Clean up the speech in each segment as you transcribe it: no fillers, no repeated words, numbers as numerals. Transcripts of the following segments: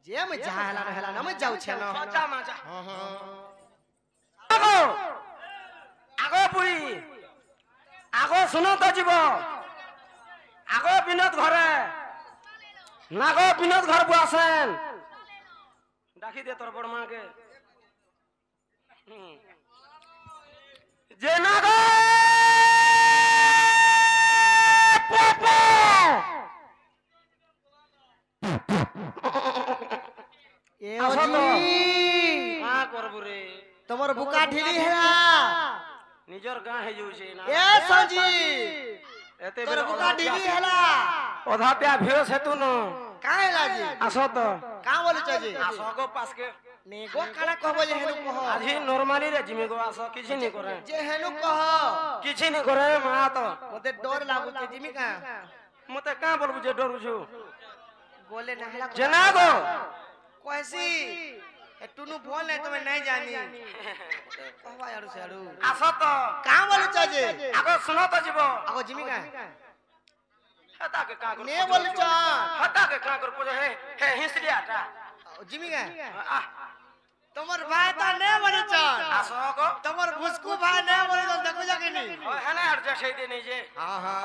जे मैं जा हेला ना मैं जाऊ छे न जा मा जा आगो पुरी आगो सुनो तो जीव आगो विनोद घरे नागो विनोद घर बुआसेन डाकी दे तोर बड़ मां के जे नागो पापा ए ओजी का करबु रे तमर बुका ढिली हेला निजर गां हे जउ छे ना ए सजी एते तोर बुका ढिली हेला ओधा प्या भेस हेतु न का हेला जी आसो तो का बोले छजी आसो गो पास के नेगो काना कहबो जे हेनु कह आजी नॉर्मली रे जिमे गो आसो किछि नै करे जे हेनु कह किछि नै करे मा तो मते डर लागु छे जिमी का मते का बोलबु जे डरू छु बोले ना हेला जना गो कैसी ए टुनु बोल नहीं तुम्हें नहीं जानी कहवा यारू से यारू आसो तो का बोले छजे आगो सुनो तो जीवो आगो जिमी का हता के का कर ने बोले छ हता के का कर पुजे हे हिंसलिया ता जिमी का आ तमर भाई ता ने बोले छ आसो गो तमर भुसकू भाई ने बोले तो देखो जाके नहीं ओ हने हट जा सही दे नहीं जे हां हां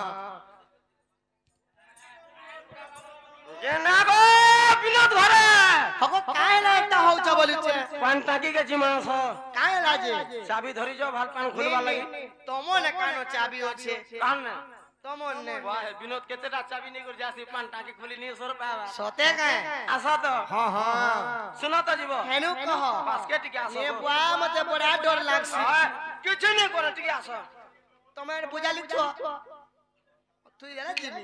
जे ना गो विनोद घरे हगो काहे लायता हो छ बोले छ पान टाकी के जिमा छ काहे लाजे चाबी धरी जो भाल पान खुलवा लगी तमो ने कानो चाबी हो छे कान ने तमो ने वाह विनोद केतेटा चाबी नहीं कर जासी पान टाकी खोली नहीं 100 रुपया सोते का आसा तो हां हां सुनो तो जीवो हेनु कह बास्केट के आसो ने बुआ मते बड़ा डर लागसी किछ नहीं करे ठीक आसो तमेर बुझाली छ तू जरा जिमी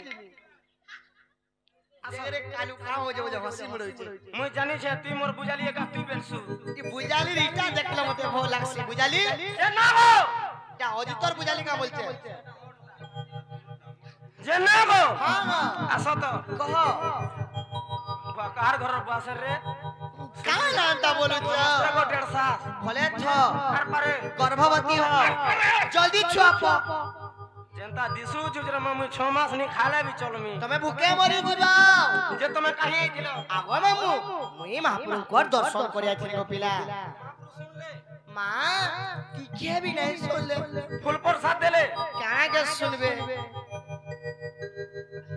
आसरे कालू का हो जे हंसी मड़ै छै मुई जानी छे तू मोर बुझाली का तू बेलसु ई बुझाली रीटा देखला मते भो लागसी बुझाली जे ना गो जा ओजी तोर बुझाली का बोलते जे ना गो हां हां आसो तो कह कार घर बासर रे का लांता बोलु छ को 150 भले छ हर पारे गर्भवती हो जल्दी छुआ प जनता दिसु जुजरा मामू 6 मास नहीं खाले भी चलमी तमे भूखे मरी जीवा जे तमे कहीं दिलो आगो मामू मुई महाप्रभु को दर्शन करिया छिने गो पिला मां की के भी नहीं सुन ले फूल प्रसाद देले क्या के सुनबे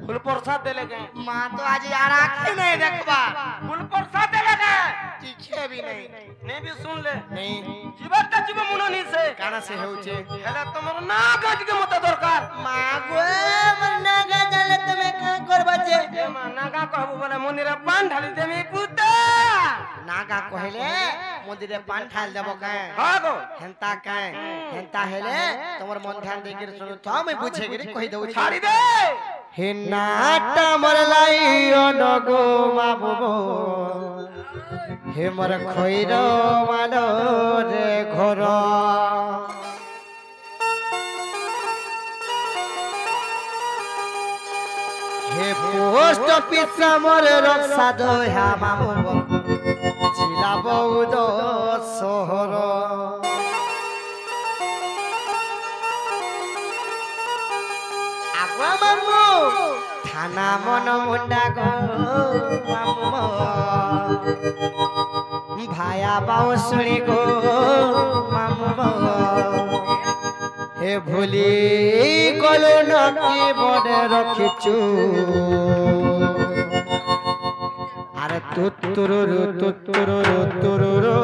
फूल प्रसाद देले के मां तो आज यार आंखें नहीं देखबा फूल प्रसाद देले के तीखे भी नहीं भी सुन ले नहीं जीवन का जीव मुननी से काना से होचे हेला तमर ना गज के मत दरकार मां गो मन्ना गजल तमे का करबा जे ए मां नागा कहबो बोले मंदिर पान ढाली देमी पुता नागा कहले मंदिर पान ठाल देबो का हां गो हेंता हेले तमर मन ध्यान दे के सुनो तो मैं पूछे के कहि दउ छाड़ी दे हे नाटा मरलाई अनगो माबो हे मर खइर मानो रे घर हे पोस्ट ऑफिस मोर रक्षा दोहा मामू जिला बौद शहर आगवा मामू थाना मन मुंडा गो मामू भाया बाउसुणी गो मामू हे भूली गलो नकी बने रखिचु अरे तुतुरुरु तुतुरुरु तुरुरु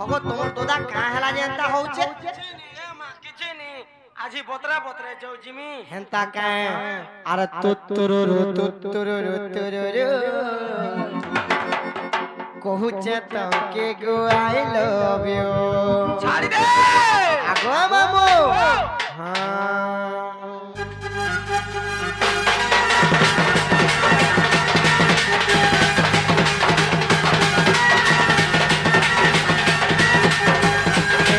हगो तोर दोदा का हला जेंता होचे आजी बोतरा बोतरे जो जिमी हेंता का अरे तुतुरुरु तुतुरुरु तुरुरु कहूचे तो के गो आई लव यू छाड़ी दे आगो मामू हां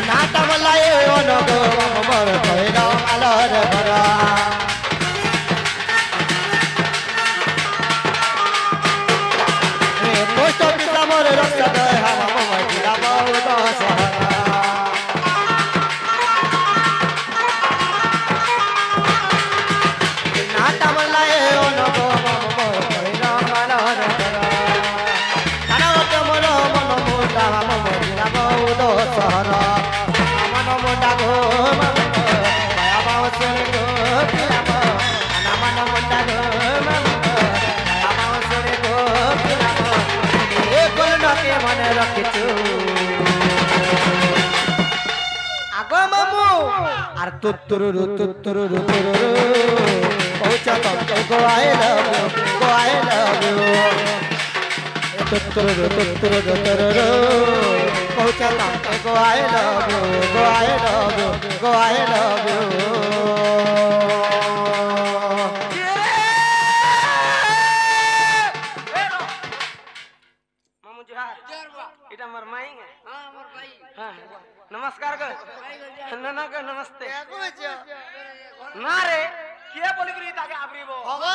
नाटा मलाए ओनगो ममर खइरा आलर भरा पोस्ट ऑफिस मोर रक्षा दे हम जिला बहुत सहरा नाटा मलाए ओन तुत्तुरु तुत्तुरु पहुंचा तुमको go I love you तुत्तुरु पहुंचा तुमको go I love you এটা আমার মাই नमस्कार कर ना कर नमस्ते ना रे के बोली करी ताके आबरीबो होगो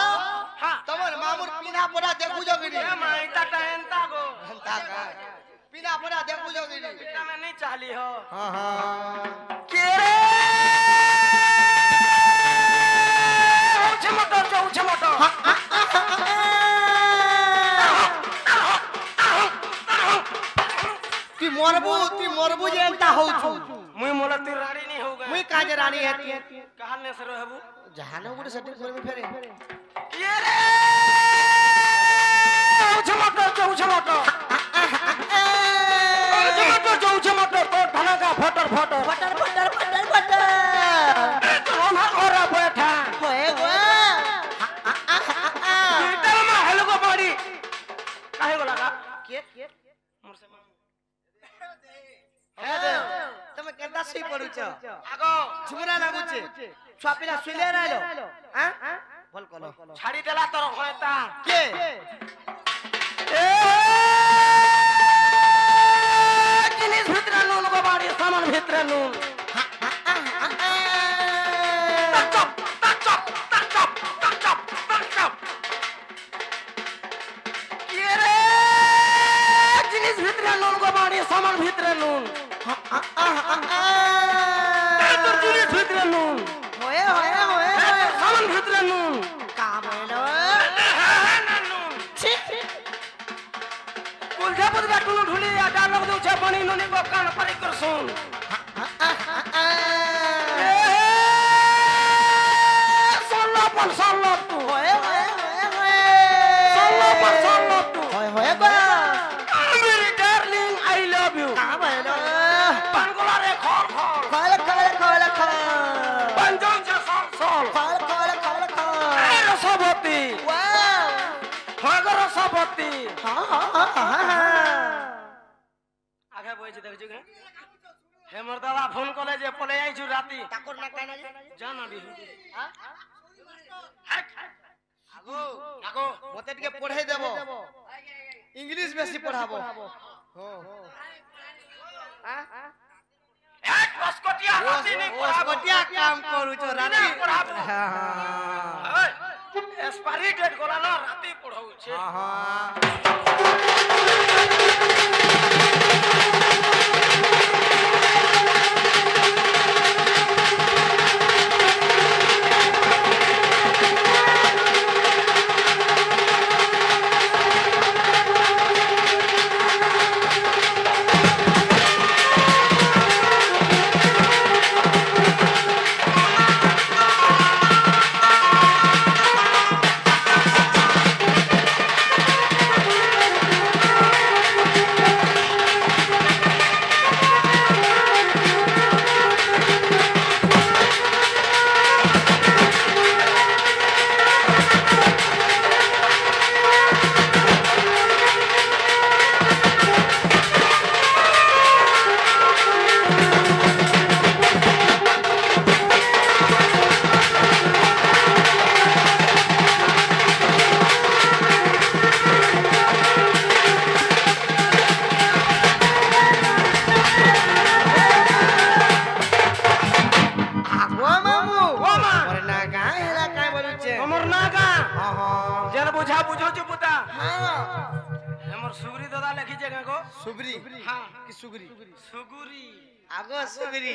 हां तमर मामुर पिना पड़ा देखु जोगिनी ए माइता टाइनता गो ताका पिना पड़ा देखु जोगिनी इतना मैं नहीं चाहली हो हां हां के रे उछे मोटर ती मरबू जे एंता हो छु मुई मोला ती रानी नहीं होगा मुई काजे रानी हेती कहां ने से रहबू जहाने गुड सेटिंग करबी फेरे ये रे उछे मोटर तो धना का फटर तो हम ओरा बैठा होए गो इतना में हेलो को बड़ी काहे को लगा के मोर से हे दे तमे केंता सही पडु छ आगो झुमरा लागु छे छुआ पिला सुइले रहलो हां बोल कलो छाड़ी देला तोर होता के ए जिनिस भितर नून को बाड़ी सामान भितर नून ये रे जिनिस भितर नून को बाड़ी सामान भितर नून तो जिनिस भितर नून होए सामान भितर नून का बोलो नून कुलजा पुदरा टुनु ढुली या डालो दो छे बनी नोनी को कान परी कर सुन सोलो तू होए तू होए गो मेरी डार्लिंग आई लव यू का बोलो पानगोला रे खोल पंजों से सोल ए रसवती वाओ होगा रसवती हां आगे बोई छी देख जुगे हेमर दादा फोन कले जे पले आई छु राती ताकोर ना काना जे जाना भी हां आगो मते टिके पढ़ाई देबो इंग्लिश बेसी पढ़ाबो हो हां एक रसकोटिया राती नहीं पढ़ाबो ओस्कोटिया काम करू छ राती हां एक्सपायरी डेट गोला ना राती पढ़ाऊ छे हां सुगरी हाँ की सुगरी सुगुरी आगो सुगरी